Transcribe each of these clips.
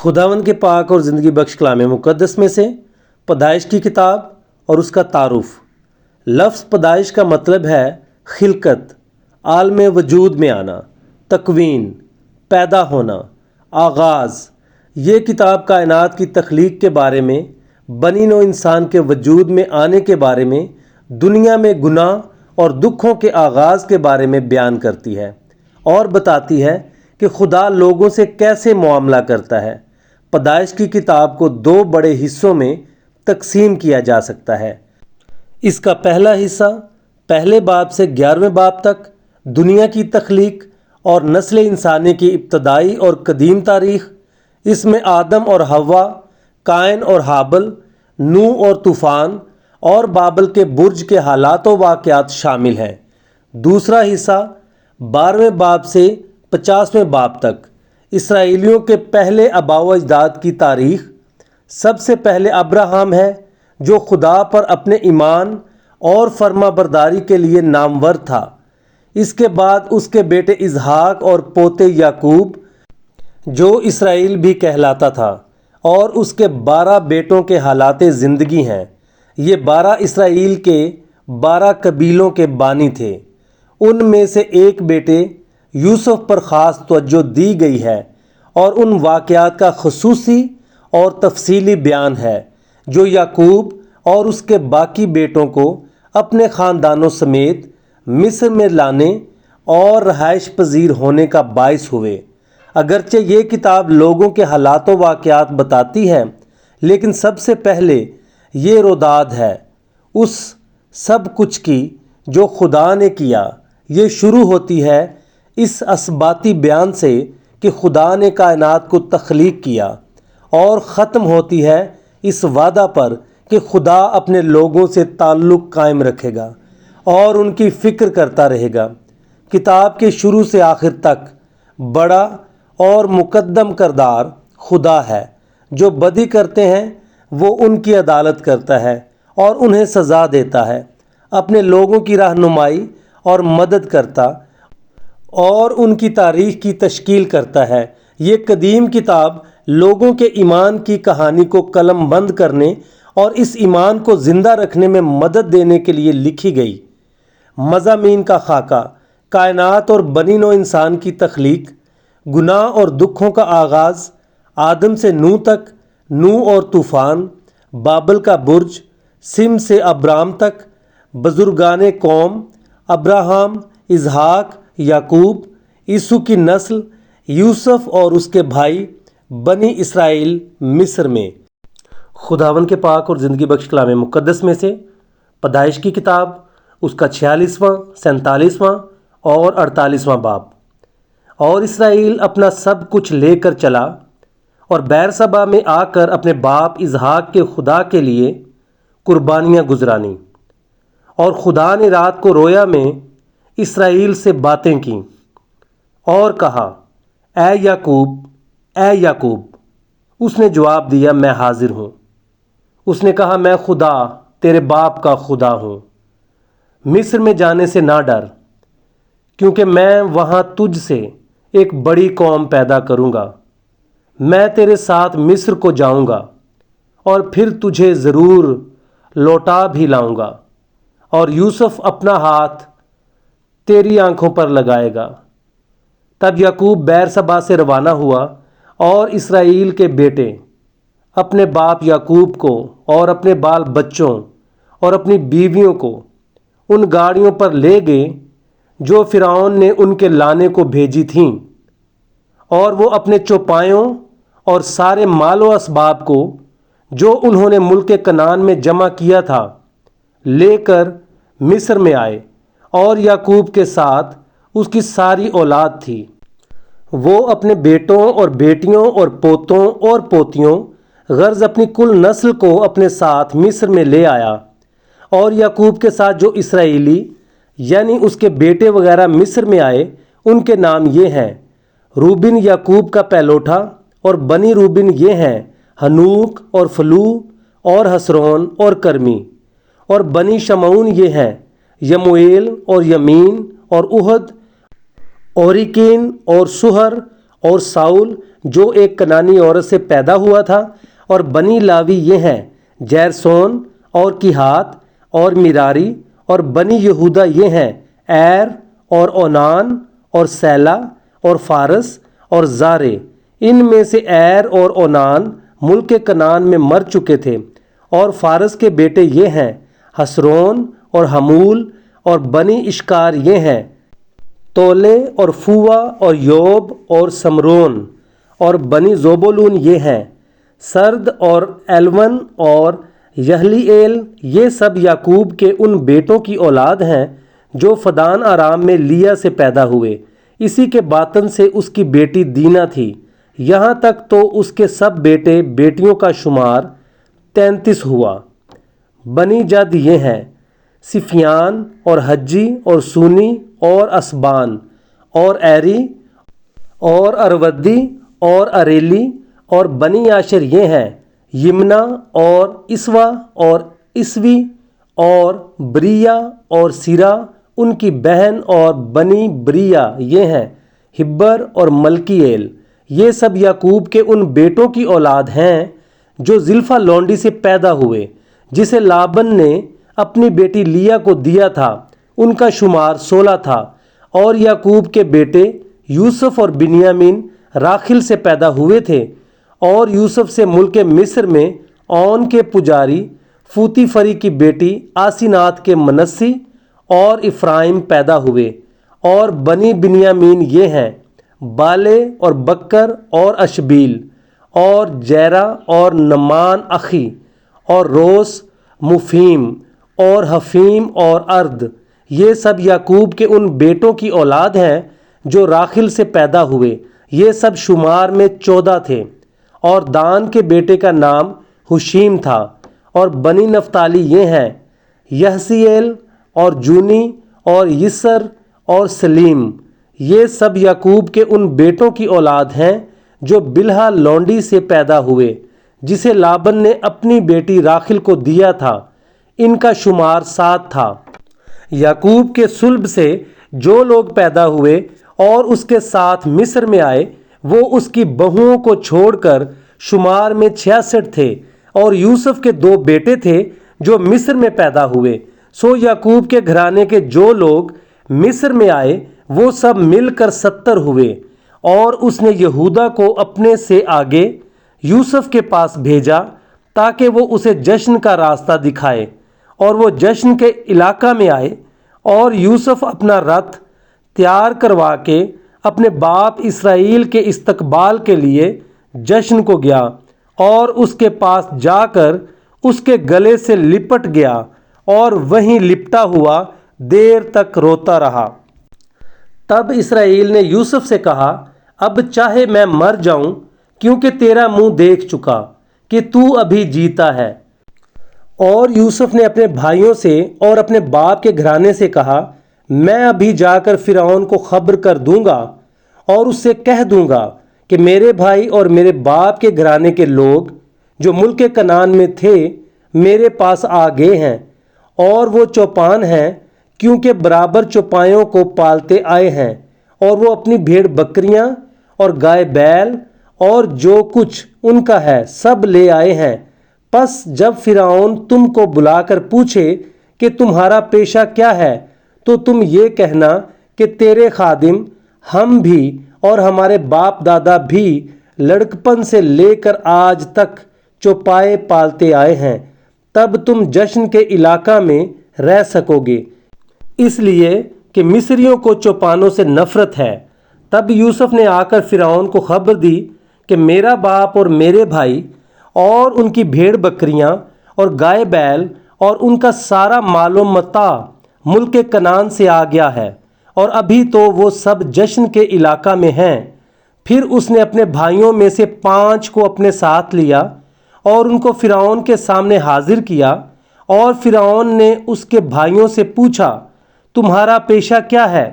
خداوند کے پاک اور زندگی بخش کلام مقدس میں سے پیدائش کی کتاب اور اس کا تعارف۔ لفظ پیدائش کا مطلب ہے خلقت، عالم وجود میں آنا، تکوین، پیدا ہونا، آغاز۔ یہ کتاب کائنات کی تخلیق کے بارے میں، بنی نوع انسان کے وجود میں آنے کے بارے میں، دنیا میں گناہ اور دکھوں کے آغاز کے بارے میں بیان کرتی ہے اور بتاتی ہے کہ خدا لوگوں سے کیسے معاملہ کرتا ہے۔ پیدائش کی کتاب کو دو بڑے حصوں میں تقسیم کیا جا سکتا ہے۔ اس کا پہلا حصہ پہلے باب سے 11ویں باب تک دنیا کی تخلیق اور نسل انسانی کی ابتدائی اور قدیم تاریخ۔ اس میں آدم اور حوا، قائن اور حابل، نوح اور طوفان اور بابل کے برج کے حالات و واقعات شامل ہیں۔ دوسرا حصہ 12ویں باب سے 50ویں باب تک اسرائیلیوں کے پہلے آباء و اجداد کی تاریخ۔ سب سے پہلے ابراہیم ہے جو خدا پر اپنے ایمان اور فرما برداری کے لیے نامور تھا۔ اس کے بعد اس کے بیٹے اسحاق اور پوتے یعقوب جو اسرائیل بھی کہلاتا تھا، اور اس کے 12 بیٹوں کے حالات زندگی ہیں۔ یہ 12 اسرائیل کے 12 قبیلوں کے بانی تھے۔ ان میں سے ایک بیٹے یوسف پر خاص توجہ دی گئی ہے اور ان واقعات کا خصوصی اور تفصیلی بیان ہے جو یعقوب اور اس کے باقی بیٹوں کو اپنے خاندانوں سمیت مصر میں لانے اور رہائش پذیر ہونے کا باعث ہوئے۔ اگرچہ یہ کتاب لوگوں کے حالات و واقعات بتاتی ہے، لیکن سب سے پہلے یہ روداد ہے اس سب کچھ کی جو خدا نے کیا۔ یہ شروع ہوتی ہے اس اثباتی بیان سے کہ خدا نے کائنات کو تخلیق کیا، اور ختم ہوتی ہے اس وعدہ پر کہ خدا اپنے لوگوں سے تعلق قائم رکھے گا اور ان کی فکر کرتا رہے گا۔ کتاب کے شروع سے آخر تک بڑا اور مقدم کردار خدا ہے۔ جو بدی کرتے ہیں وہ ان کی عدالت کرتا ہے اور انہیں سزا دیتا ہے، اپنے لوگوں کی رہنمائی اور مدد کرتا اور ان کی تاریخ کی تشکیل کرتا ہے۔ یہ قدیم کتاب لوگوں کے ایمان کی کہانی کو قلم بند کرنے اور اس ایمان کو زندہ رکھنے میں مدد دینے کے لیے لکھی گئی۔ مضامین کا خاکہ: کائنات اور بنی نوع انسان کی تخلیق، گناہ اور دکھوں کا آغاز، آدم سے نوح تک، نوح اور طوفان، بابل کا برج، سم سے ابرام تک، بزرگان قوم، ابراہیم، اسحاق، یعقوب، یسوع کی نسل، یوسف اور اس کے بھائی، بنی اسرائیل مصر میں۔ خداوند کے پاک اور زندگی بخش کلام مقدس میں سے پیدائش کی کتاب، اس کا 46واں، 47واں اور 48واں باب۔ اور اسرائیل اپنا سب کچھ لے کر چلا اور بیرسبا میں آ کر اپنے باپ اسحاق کے خدا کے لیے قربانیاں گزرانی۔ اور خدا نے رات کو رویا میں اسرائیل سے باتیں کیں اور کہا، اے یعقوب، اے یعقوب۔ اس نے جواب دیا، میں حاضر ہوں۔ اس نے کہا، میں خدا تیرے باپ کا خدا ہوں۔ مصر میں جانے سے نہ ڈر، کیونکہ میں وہاں تجھ سے ایک بڑی قوم پیدا کروں گا۔ میں تیرے ساتھ مصر کو جاؤں گا اور پھر تجھے ضرور لوٹا بھی لاؤں گا، اور یوسف اپنا ہاتھ تیری آنکھوں پر لگائے گا۔ تب یعقوب بیرسبا سے روانہ ہوا، اور اسرائیل کے بیٹے اپنے باپ یعقوب کو اور اپنے بال بچوں اور اپنی بیویوں کو ان گاڑیوں پر لے گئے جو فرعون نے ان کے لانے کو بھیجی تھیں، اور وہ اپنے چوپایوں اور سارے مال و اسباب کو جو انہوں نے ملک کنعان میں جمع کیا تھا لے کر مصر میں آئے، اور یعقوب کے ساتھ اس کی ساری اولاد تھی۔ وہ اپنے بیٹوں اور بیٹیوں اور پوتوں اور پوتیوں غرض اپنی کل نسل کو اپنے ساتھ مصر میں لے آیا۔ اور یعقوب کے ساتھ جو اسرائیلی یعنی اس کے بیٹے وغیرہ مصر میں آئے، ان کے نام یہ ہیں: روبن یعقوب کا پہلوٹا، اور بنی روبن یہ ہیں ہنوک اور فلو اور حسرون اور کرمی۔ اور بنی شمعون یہ ہیں یمویل اور یمین اور احد، اوریکین اور سہر اور ساؤل جو ایک کنانی عورت سے پیدا ہوا تھا، اور بنی لاوی یہ ہیں جیرسون اور کیہات اور مراری، اور بنی یہودا یہ ہیں ایر اور اونان اور سیلا اور فارس اور زارے۔ ان میں سے ایر اور اونان ملک کنعان میں مر چکے تھے، اور فارس کے بیٹے یہ ہیں حسرون اور حمول، اور بنی اشکار یہ ہیں تولے اور فوا اور یوب اور سمرون، اور بنی زوبولون یہ ہیں سرد اور ایلون اور یہلیئیل۔ یہ سب یعقوب کے ان بیٹوں کی اولاد ہیں جو فدان آرام میں لیا سے پیدا ہوئے، اسی کے باطن سے اس کی بیٹی دینا تھی۔ یہاں تک تو اس کے سب بیٹے بیٹیوں کا شمار 33 ہوا۔ بنی جد یہ ہیں سفیان اور حجی اور سونی اور اسبان اور ایری اور اروردی اور اریلی، اور بنی عاشر یہ ہیں یمنا اور اسوا اور اسوی اور بریہ اور سیرا ان کی بہن، اور بنی بریہ یہ ہیں ہبر اور ملکییل۔ یہ سب یعقوب کے ان بیٹوں کی اولاد ہیں جو زلفا لونڈی سے پیدا ہوئے، جسے لابن نے اپنی بیٹی لیا کو دیا تھا۔ ان کا شمار 16 تھا۔ اور یعقوب کے بیٹے یوسف اور بنیامین راخل سے پیدا ہوئے تھے، اور یوسف سے ملک مصر میں اون کے پجاری فوتی فری کی بیٹی آسینات کے منسی اور افرائیم پیدا ہوئے۔ اور بنی بنیامین یہ ہیں بالے اور بکر اور اشبیل اور جیرا اور نمان اخی اور روس مفیم اور حفیم اور ارد۔ یہ سب یعقوب کے ان بیٹوں کی اولاد ہیں جو راخل سے پیدا ہوئے، یہ سب شمار میں 14 تھے۔ اور دان کے بیٹے کا نام حشیم تھا۔ اور بنی نفتالی یہ ہیں یحسییل اور جونی اور یسر اور سلیم۔ یہ سب یعقوب کے ان بیٹوں کی اولاد ہیں جو بلہا لونڈی سے پیدا ہوئے، جسے لابن نے اپنی بیٹی راخل کو دیا تھا۔ ان کا شمار 7 تھا۔ یعقوب کے صلب سے جو لوگ پیدا ہوئے اور اس کے ساتھ مصر میں آئے، وہ اس کی بہوؤں کو چھوڑ کر شمار میں 66 تھے۔ اور یوسف کے 2 بیٹے تھے جو مصر میں پیدا ہوئے۔ سو یعقوب کے گھرانے کے جو لوگ مصر میں آئے وہ سب مل کر 70 ہوئے۔ اور اس نے یہودا کو اپنے سے آگے یوسف کے پاس بھیجا تاکہ وہ اسے جشن کا راستہ دکھائے، اور وہ جشن کے علاقہ میں آئے۔ اور یوسف اپنا رتھ تیار کروا کے اپنے باپ اسرائیل کے استقبال کے لیے جشن کو گیا، اور اس کے پاس جا کر اس کے گلے سے لپٹ گیا، اور وہیں لپٹا ہوا دیر تک روتا رہا۔ تب اسرائیل نے یوسف سے کہا، اب چاہے میں مر جاؤں، کیونکہ تیرا منہ دیکھ چکا کہ تو ابھی جیتا ہے۔ اور یوسف نے اپنے بھائیوں سے اور اپنے باپ کے گھرانے سے کہا، میں ابھی جا کر فرعون کو خبر کر دوں گا، اور اس سے کہہ دوں گا کہ میرے بھائی اور میرے باپ کے گھرانے کے لوگ جو ملک کنعان میں تھے میرے پاس آ گئے ہیں، اور وہ چوپان ہیں کیونکہ برابر چوپایوں کو پالتے آئے ہیں، اور وہ اپنی بھیڑ بکریاں اور گائے بیل اور جو کچھ ان کا ہے سب لے آئے ہیں۔ پس جب فرعون تم کو بلا کر پوچھے کہ تمہارا پیشہ کیا ہے، تو تم یہ کہنا کہ تیرے خادم ہم بھی اور ہمارے باپ دادا بھی لڑکپن سے لے کر آج تک چوپائے پالتے آئے ہیں، تب تم جشن کے علاقہ میں رہ سکو گے، اس لیے کہ مصریوں کو چوپانوں سے نفرت ہے۔ تب یوسف نے آ کر فرعون کو خبر دی کہ میرا باپ اور میرے بھائی اور ان کی بھیڑ بکریاں اور گائے بیل اور ان کا سارا مال و متاع ملک کنعان سے آ گیا ہے، اور ابھی تو وہ سب جشن کے علاقہ میں ہیں۔ پھر اس نے اپنے بھائیوں میں سے 5 کو اپنے ساتھ لیا اور ان کو فرعون کے سامنے حاضر کیا، اور فرعون نے اس کے بھائیوں سے پوچھا، تمہارا پیشہ کیا ہے؟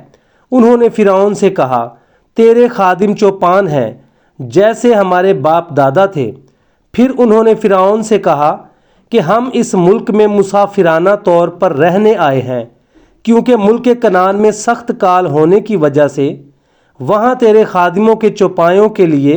انہوں نے فرعون سے کہا، تیرے خادم چوپان ہیں جیسے ہمارے باپ دادا تھے۔ پھر انہوں نے فرعون سے کہا کہ ہم اس ملک میں مسافرانہ طور پر رہنے آئے ہیں، کیونکہ ملک کنعان میں سخت کال ہونے کی وجہ سے وہاں تیرے خادموں کے چوپایوں کے لیے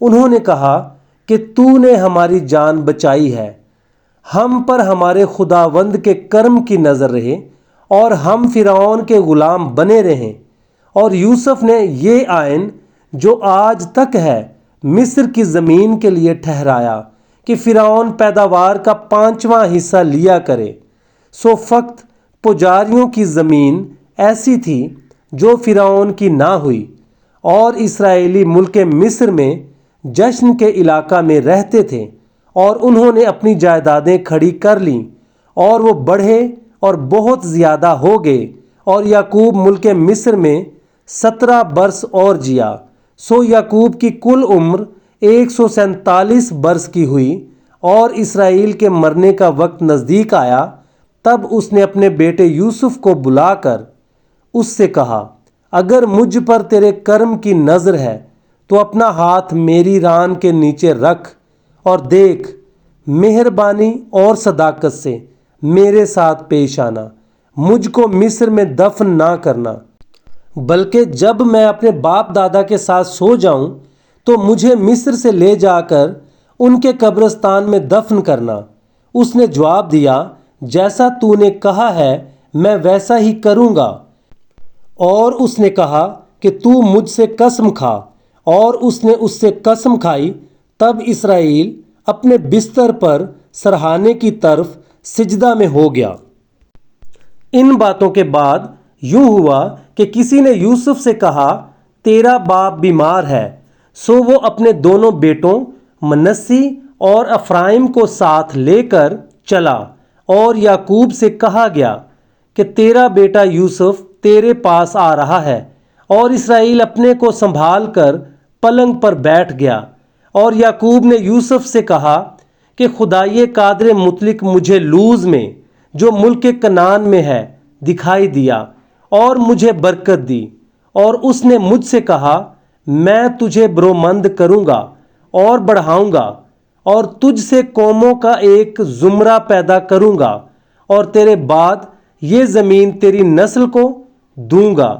انہوں نے کہا کہ تو نے ہماری جان بچائی ہے، ہم پر ہمارے خداوند کے کرم کی نظر رہے اور ہم فرعون کے غلام بنے رہیں۔ اور یوسف نے یہ آئین جو آج تک ہے مصر کی زمین کے لیے ٹھہرایا کہ فرعون پیداوار کا 5واں حصہ لیا کرے۔ سو فقط پجاریوں کی زمین ایسی تھی جو فرعون کی نہ ہوئی، اور اسرائیلی ملک مصر میں جشن کے علاقہ میں رہتے تھے، اور انہوں نے اپنی جائیدادیں کھڑی کر لیں، اور وہ بڑھے اور بہت زیادہ ہو گئے، اور یعقوب ملک مصر میں 17 برس اور جیا۔ سو یعقوب کی کل عمر 147 برس کی ہوئی، اور اسرائیل کے مرنے کا وقت نزدیک آیا۔ تب اس نے اپنے بیٹے یوسف کو بلا کر اس سے کہا، اگر مجھ پر تیرے کرم کی نظر ہے تو اپنا ہاتھ میری ران کے نیچے رکھ، اور دیکھ، مہربانی اور صداقت سے میرے ساتھ پیش آنا، مجھ کو مصر میں دفن نہ کرنا، بلکہ جب میں اپنے باپ دادا کے ساتھ سو جاؤں تو مجھے مصر سے لے جا کر ان کے قبرستان میں دفن کرنا۔ اس نے جواب دیا، جیسا تو نے کہا ہے میں ویسا ہی کروں گا۔ اور اس نے کہا کہ تو مجھ سے قسم کھا، اور اس نے اس سے قسم کھائی۔ تب اسرائیل اپنے بستر پر سرہانے کی طرف سجدہ میں ہو گیا۔ ان باتوں کے بعد یوں ہوا کہ کسی نے یوسف سے کہا، تیرا باپ بیمار ہے۔ سو وہ اپنے دونوں بیٹوں منسی اور افرائیم کو ساتھ لے کر چلا، اور یعقوب سے کہا گیا کہ تیرا بیٹا یوسف تیرے پاس آ رہا ہے۔ اور اسرائیل اپنے کو سنبھال کر پلنگ پر بیٹھ گیا، اور یعقوب نے یوسف سے کہا کہ خدائے قادر مطلق مجھے لوز میں جو ملک کنعان میں ہے دکھائی دیا اور مجھے برکت دی، اور اس نے مجھ سے کہا، میں تجھے برومند کروں گا اور بڑھاؤں گا، اور تجھ سے قوموں کا ایک زمرہ پیدا کروں گا، اور تیرے بعد یہ زمین تیری نسل کو دوں گا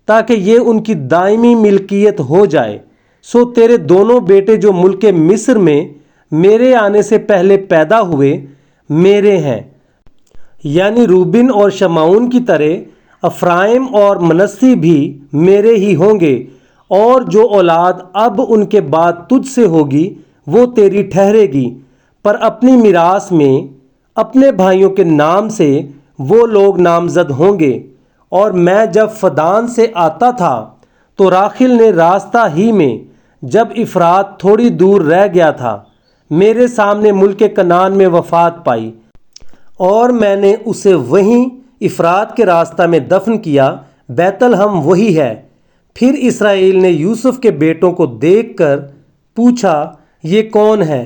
تاکہ یہ ان کی دائمی ملکیت ہو جائے۔ سو تیرے دونوں بیٹے جو ملک مصر میں میرے آنے سے پہلے پیدا ہوئے میرے ہیں، یعنی روبن اور شمعون کی طرح افرائیم اور منسی بھی میرے ہی ہوں گے، اور جو اولاد اب ان کے بعد تجھ سے ہوگی وہ تیری ٹھہرے گی، پر اپنی میراث میں اپنے بھائیوں کے نام سے وہ لوگ نامزد ہوں گے۔ اور میں جب فدان سے آتا تھا تو راخل نے راستہ ہی میں جب افرات تھوڑی دور رہ گیا تھا میرے سامنے ملک کنعان میں وفات پائی، اور میں نے اسے وہیں افرات کے راستہ میں دفن کیا۔ بیت لحم وہی ہے۔ پھر اسرائیل نے یوسف کے بیٹوں کو دیکھ کر پوچھا، یہ کون ہے؟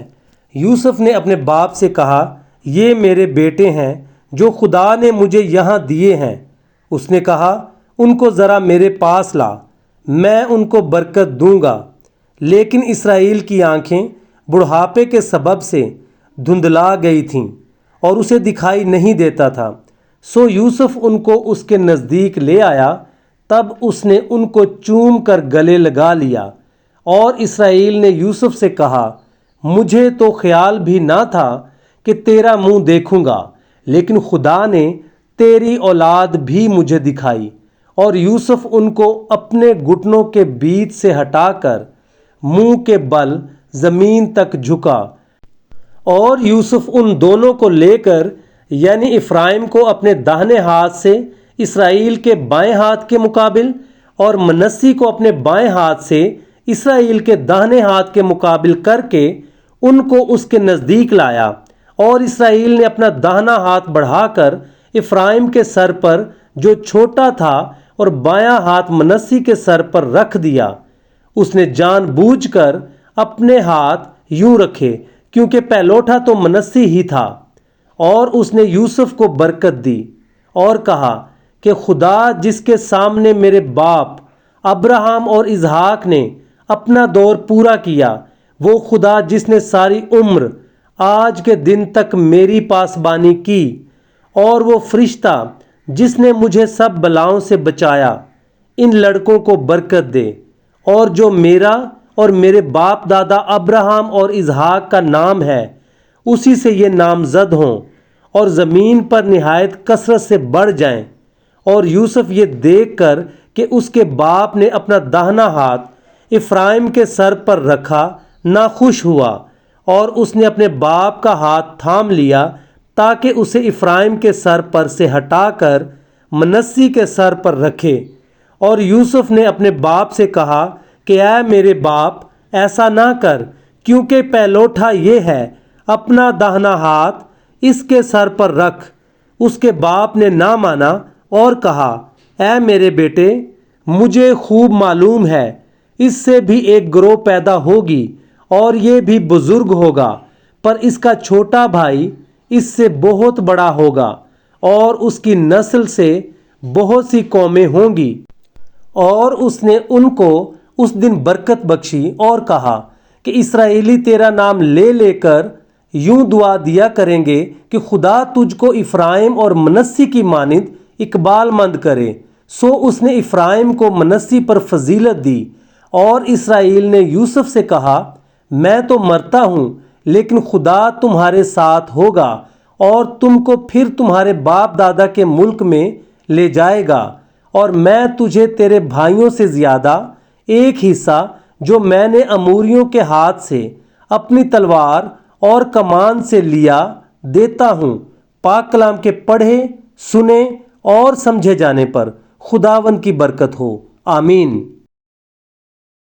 یوسف نے اپنے باپ سے کہا، یہ میرے بیٹے ہیں جو خدا نے مجھے یہاں دیے ہیں۔ اس نے کہا، ان کو ذرا میرے پاس لا، میں ان کو برکت دوں گا۔ لیکن اسرائیل کی آنکھیں بڑھاپے کے سبب سے دھندلا گئی تھیں اور اسے دکھائی نہیں دیتا تھا۔ سو یوسف ان کو اس کے نزدیک لے آیا، تب اس نے ان کو چوم کر گلے لگا لیا۔ اور اسرائیل نے یوسف سے کہا، مجھے تو خیال بھی نہ تھا کہ تیرا منہ دیکھوں گا، لیکن خدا نے تیری اولاد بھی مجھے دکھائی۔ اور یوسف ان کو اپنے گھٹنوں کے بیچ سے ہٹا کر منہ کے بل زمین تک جھکا، اور یوسف ان دونوں کو لے کر یعنی افرائیم کو اپنے داہنے ہاتھ سے اسرائیل کے بائیں ہاتھ کے مقابل، اور منسی کو اپنے بائیں ہاتھ سے اسرائیل کے داہنے ہاتھ کے مقابل کر کے ان کو اس کے نزدیک لایا، اور اسرائیل نے اپنا داہنا ہاتھ بڑھا کر افرائیم کے سر پر جو چھوٹا تھا اور بایاں ہاتھ منسی کے سر پر رکھ دیا۔ اس نے جان بوجھ کر اپنے ہاتھ یوں رکھے کیونکہ پہلوٹا تو منسی ہی تھا، اور اس نے یوسف کو برکت دی اور کہا کہ خدا جس کے سامنے میرے باپ ابراہم اور اسحاق نے اپنا دور پورا کیا، وہ خدا جس نے ساری عمر آج کے دن تک میری پاسبانی کی، اور وہ فرشتہ جس نے مجھے سب بلاؤں سے بچایا، ان لڑکوں کو برکت دے، اور جو میرا اور میرے باپ دادا ابراہم اور اسحاق کا نام ہے، اسی سے یہ نامزد ہوں اور زمین پر نہایت کثرت سے بڑھ جائیں۔ اور یوسف یہ دیکھ کر کہ اس کے باپ نے اپنا داہنا ہاتھ افرائیم کے سر پر رکھا ناخوش ہوا، اور اس نے اپنے باپ کا ہاتھ تھام لیا تاکہ اسے افرائیم کے سر پر سے ہٹا کر منسی کے سر پر رکھے۔ اور یوسف نے اپنے باپ سے کہا کہ اے میرے باپ، ایسا نہ کر، کیونکہ پہلوٹا یہ ہے، اپنا داہنا ہاتھ اس کے سر پر رکھ۔ اس کے باپ نے نہ مانا اور کہا، اے میرے بیٹے، مجھے خوب معلوم ہے اس سے بھی ایک گروہ پیدا ہوگی اور یہ بھی بزرگ ہوگا، پر اس کا چھوٹا بھائی اس سے بہت بڑا ہوگا اور اس کی نسل سے بہت سی قومیں ہوں گی۔ اور اس نے ان کو اس دن برکت بخشی اور کہا کہ اسرائیلی تیرا نام لے لے کر یوں دعا دیا کریں گے کہ خدا تجھ کو افرائیم اور منسی کی مانند اقبال مند کرے۔ سو اس نے افرائیم کو منسی پر فضیلت دی، اور اسرائیل نے یوسف سے کہا، میں تو مرتا ہوں لیکن خدا تمہارے ساتھ ہوگا اور تم کو پھر تمہارے باپ دادا کے ملک میں لے جائے گا، اور میں تجھے تیرے بھائیوں سے زیادہ ایک حصہ جو میں نے اموریوں کے ہاتھ سے اپنی تلوار اور کمان سے لیا دیتا ہوں۔ پاک کلام کے پڑھے، سنے اور سمجھے جانے پر خداوند کی برکت ہو، آمین۔